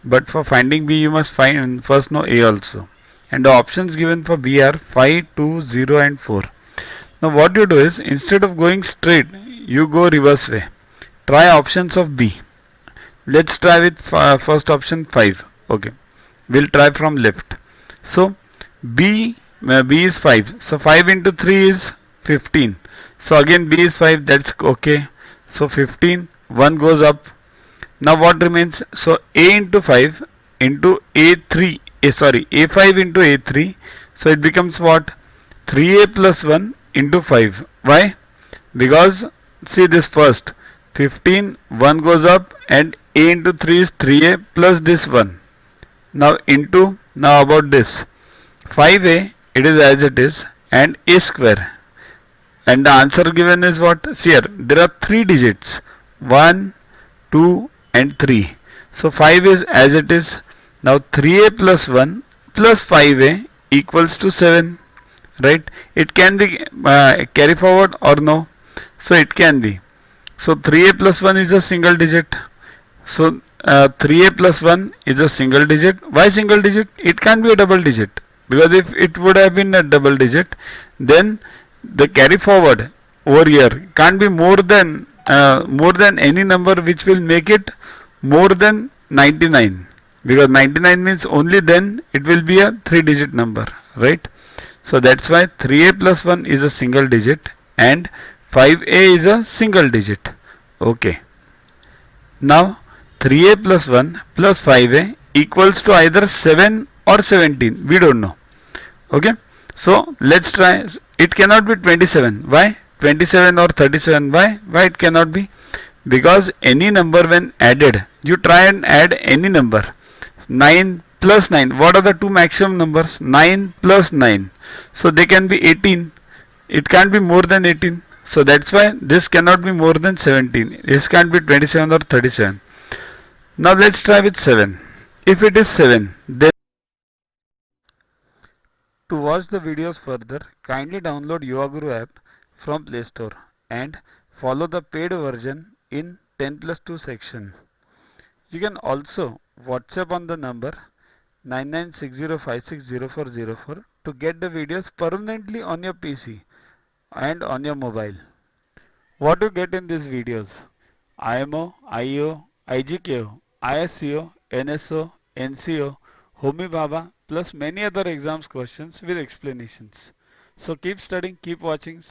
But for finding B, you must find first know A also. And the options given for B are 5, 2, 0 and 4. Now what you do is, instead of going straight, you go reverse way. Try options of B. Let's try with first option 5. Okay. We'll try from left. So B is 5. So 5 into 3 is 15. So again B is 5. That's okay. So 15. 1 goes up. Now what remains? So A into 5 into A3. A5 into A3. So it becomes what? 3A plus 1 into 5. Why? Because see this first. 15. 1 goes up and A into 3 is 3A plus this 1. Now about this 5A, it is as it is, and A square, and the answer given is what? See here, there are 3 digits, 1, 2 and 3. So 5 is as it is. Now 3A plus 1 plus 5A equals to 7, right? It can be carry forward or no? So it can be. So 3A plus 1 is a single digit. So 3A plus 1 is a single digit. Why single digit? It can't be a double digit, because if it would have been a double digit, then the carry forward over here can't be more than any number which will make it more than 99, because 99 means only then it will be a 3 digit number, right? So that's why 3A plus 1 is a single digit and 5A is a single digit. Okay. Now 3A plus 1 plus 5A equals to either 7 or 17. We don't know. Okay. So let's try. It cannot be 27. Why? 27 or 37. Why? Why it cannot be? Because any number when added, you try and add any number. 9 plus 9. What are the two maximum numbers? 9 plus 9. So they can be 18. It can't be more than 18. So that's why this cannot be more than 17. This can't be 27 or 37. Now let's try with 7. If it is 7, then to watch the videos further, kindly download YuvaGuru app from Play Store and follow the paid version in 10 plus 2 section. You can also WhatsApp on the number 9960560404 to get the videos permanently on your PC and on your mobile. What you get in these videos? IMO, IO, IGKO, ISCO, NSO, NCO, Homi Bhabha plus many other exams questions with explanations. So keep studying, keep watching.